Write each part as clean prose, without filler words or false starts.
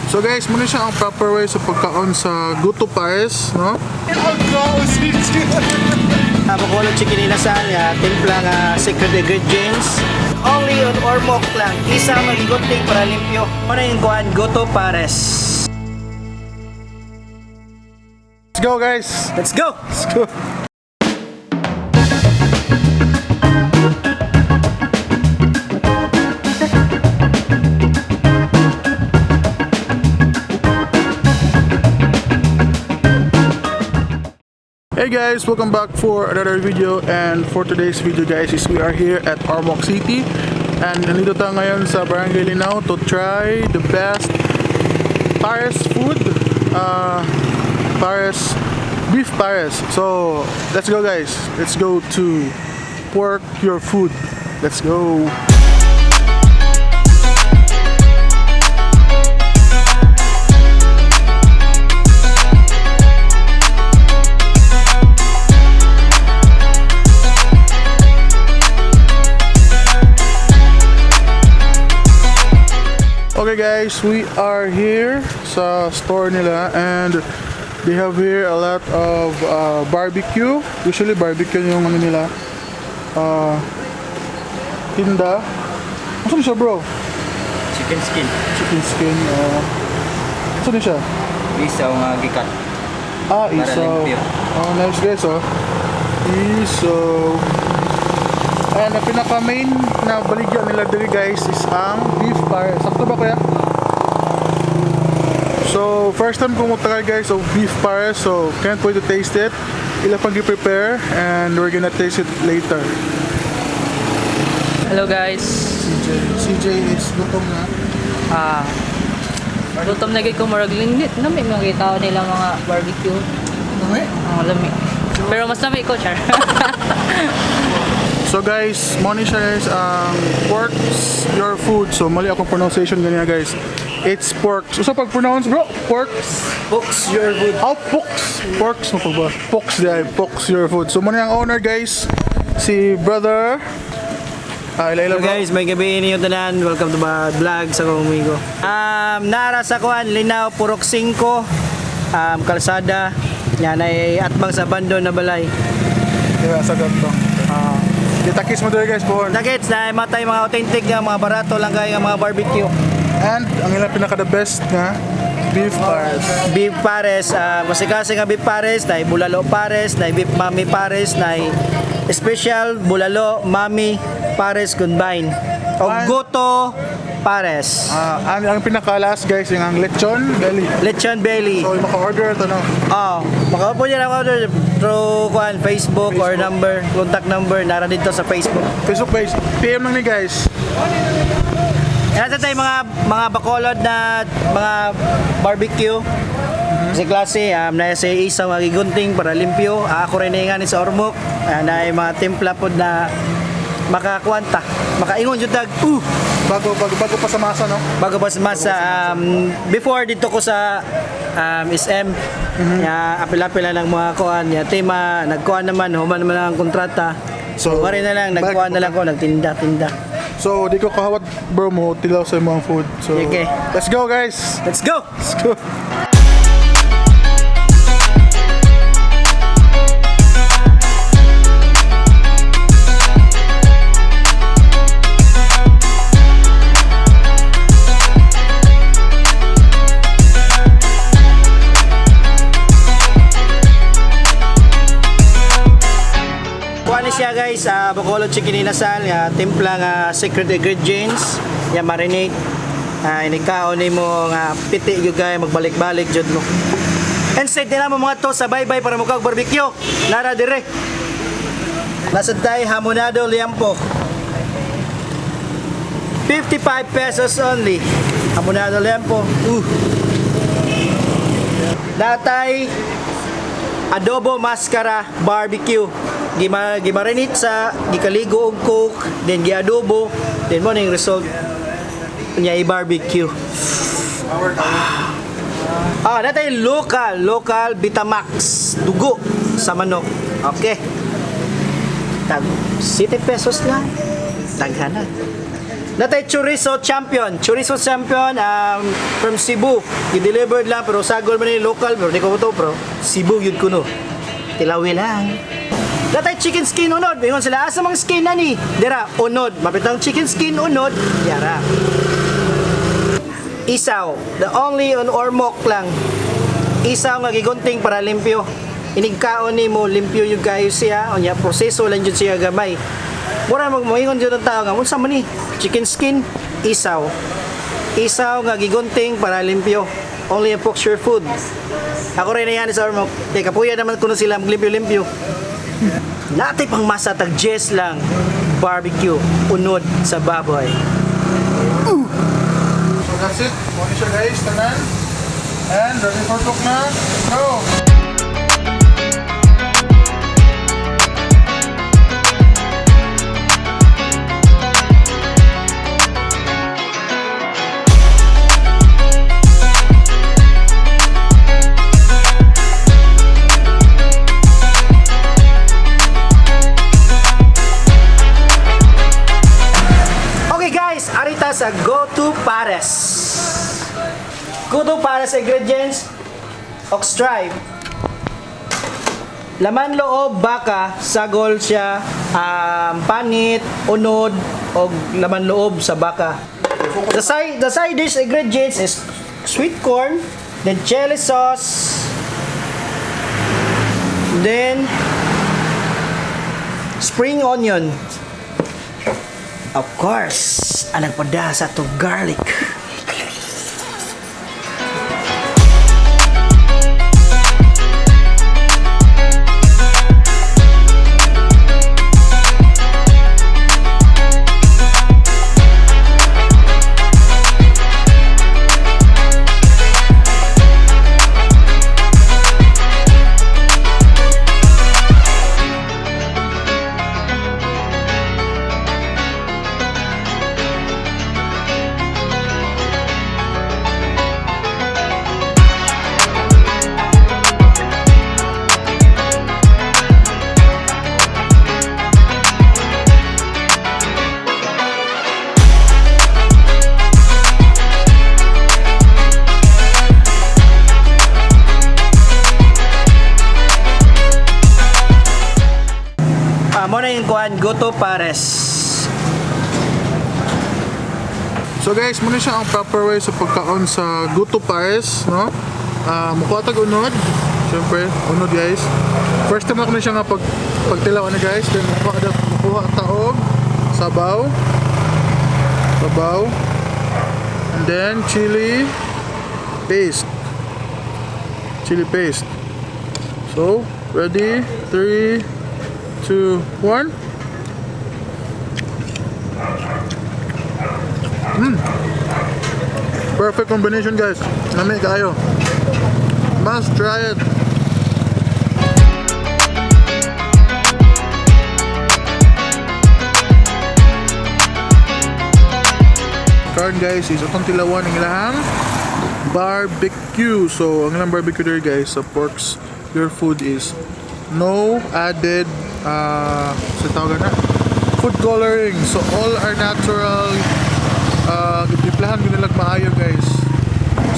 So guys, muna siya ang proper way sa pagkaon sa Guto Pares, no? Bacolod chicken inasal, timpla nga secret ingredients. Only on Ormoc lang. Isa magigunting para limpyo. Ano yung kuhan? Guto Pares. Let's go guys! Let's go! Let's go! Hey guys, welcome back for another video, and for today's video guys is we are here at Ormoc City and nandito tayo ngayon sa Barangay Linao to try the best Pares food, Pares Beef Pares. So let's go guys, let's go to pork your food. Let's go. Okay guys, we are here sa store nila and they have here a lot of barbecue. Usually barbecue yung ano nila, tinda. Ano siya bro? Chicken skin. Chicken skin. Ano siya? Isaw nga gikat. Isaw. Oh, nice guys, oh. Isaw. Ayan, ang pinaka-main na baligyan nila dito guys is ang beef pares. Sakto ba kuya? So, first time kong mag-try guys of beef pares, so can't wait to taste it. Ilang pang i-prepare and we're gonna taste it later. Hello guys. CJ is gutom na. Gutom na gid ko marag linit na may mga tao nila mga barbecue. Okay? Ang lami. Pero mas lami ko, char. So guys, money siya guys, pork's your food. So mali akong pronunciation ganyan guys. It's pork. So pag pronounce bro, pork's your food. Pork's. Pork's mo ba? Pork's dahil pork's your food. So muna ang owner guys, si brother. Hello guys, may gabi niyo tanan. Welcome to my vlog sa kong amigo. Nara sa kuan Linao Purok 5. Kalsada. Yan ay atbang sa bando na balay. Diba sa ganito. Takis mo dito guys po. Takits na matay mga authentic nga mga barato lang kaya nga mga barbecue. And ang ilang pinaka the best na beef pares. Beef pares, kasi nga beef pares, na bulalo pares, na beef mami pares, na special bulalo mami pares combine. O Guto Pares. Ang pinaka-last guys yung ang lechon belly. Lechon belly. So maka-order ito no? Maka-order niya na order through Facebook or number, contact number, nara dito sa Facebook. Facebook page. PM lang ni guys. Nasa tayo mga bacolod na mga barbecue. Kasi klase, na sa isang magigunting para limpyo. Ako rin nga ni sa Ormoc. Na mga timpla po na makakwanta. Makaingon yung tag. Bago pa sa masa no? Bago pa sa masa. Before dito ko sa SM. Apil-apil lang ng mga kuan. Tema, nagkuhan naman. Human naman ang kontrata. So, wari na lang. Nagkuhan na lang ko. Nagtinda-tinda. So, di ko kahawat bro mo. Tilaw sa mga food. So, okay. Let's go guys! Let's go! Let's go! Siya guys, bacolod chicken inasal, timpla nga secret ingredients, marinate, inikaon ni mo nga piti yung guys, magbalik-balik jud mo. Instead nila mo mga to sa bye-bye para mukha barbecue, nara dire. Nasa tayo hamonado liampo. 55 pesos only. Hamonado liampo. Datay adobo mascara barbecue. Gimarinate sa gikaligo og coke, then giadobo, then mo ning result niya i-barbecue. Natay local Vitamax dugo sa manok. Okay. Tag 7 pesos lang. Daghanan. Natay chorizo champion. Chorizo champion from Cebu. I-delivered lang pero sagol man ni local pero di ko to bro. Cebu yun kuno. Tilawi lang. Natay chicken skin unod. Ingon sila asa mga skin na ni. Dira unod. Mapitang chicken skin unod. Yara. Isaw. The only on Ormoc lang. Isaw nga gigunting para limpyo. Inigkaon ni mo limpyo yung kayo siya. Onya proseso lang jud siya gamay. Mura magmoingon jud ang tao nga unsa man ni chicken skin isaw. Isaw nga gigunting para limpyo. Only a Yorkshire food. Ako rin na yan sa Ormoc. Kaya kapuya naman kuno sila maglimpyo-limpyo. Natay pang masa tag Jess lang. Barbecue unod sa baboy. So that's it. Muna siya guys, tanan. And ready for cook na. Go! Arita sa Guto Pares. Guto Pares ingredients: ox tripe, laman loob baka, sagol siya, panit, unod, o laman loob sa baka. The side dish ingredients is sweet corn, then chili sauce, then spring onion. Of course, ang nagpadasa to garlic. Muna yung kuhan, Guto Pares. So guys, muna siya ang proper way sa pagkaon sa Guto Pares, no? Mukha tag unod. Siyempre, unod guys. First time ako na siya nga pagtilaw na guys. Then mukha taog, sabaw. And then chili paste. So, ready? 3, 2, 1. Perfect combination guys. Nami kayo. Must try it. Karon guys is atong tilawan ng ilahang barbecue. So ang ilang barbecue there guys sa porks, your food is no added sa tawag na food coloring, so all are natural. Giplahan ko nilang maayo guys.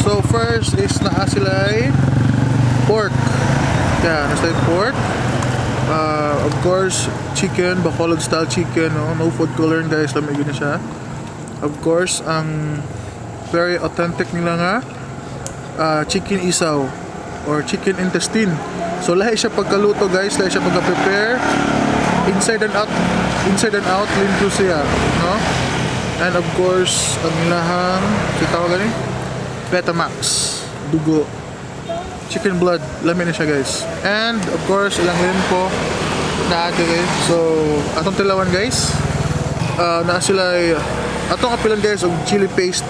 So first is naa sila ay pork. Nasa pork, of course chicken, Bacolod style chicken, no food coloring guys, lamig na siya. Of course ang very authentic nila nga chicken isaw or chicken intestine. So lahi siya pagkaluto guys, lahi siya pagka-prepare, inside and out linto siya, no? And of course ang ilahang tawag ni Betamax, dugo, chicken blood, lamin na siya guys. And of course ilang limpo na ate guys. So atong tilawan guys, na sila ay atong apilan guys og chili paste,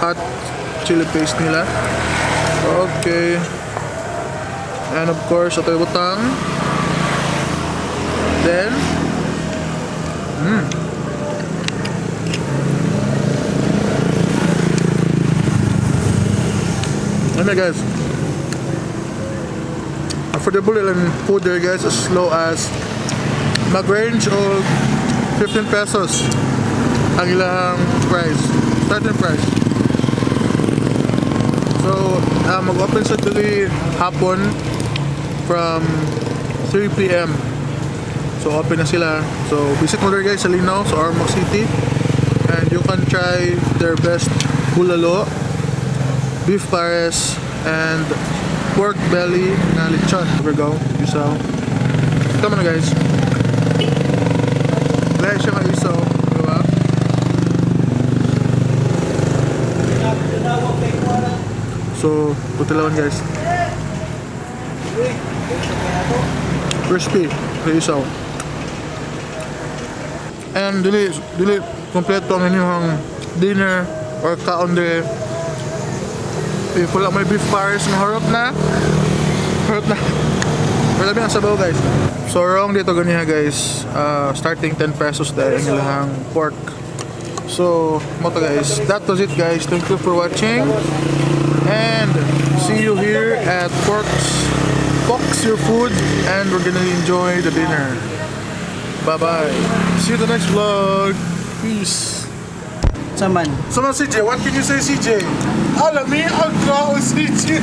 hot chili paste nila. Okay. And of course, ito yung butang. Then, ano guys, affordable lang food there guys, as low as mag-range of 15 pesos. ang ilang price, starting price. So, mag-open sa dali hapon from 3 p.m. So, open na sila. So, visit mo there guys sa Linao, sa Ormoc City. And you can try their best bulalo, beef pares, and pork belly na lechon. Here we go. Isaw. Come on guys. Dahil siya ka isaw. Diba? So, putilawan guys. Crispy. Sa isaw. And dili kompleto ang inyong dinner or kaon dire. If wala may beef pares na harap na. Wala bin ang sabaw guys. So wrong dito ganiha guys. Starting 10 pesos dahil ang ilang pork. So mo to guys. That was it guys. Thank you for watching. And see you here at Pox Your Food, and we're gonna enjoy the dinner. Bye bye. See you in the next vlog. Peace. Saman. So now CJ, what can you say CJ? Alam me, ang CJ.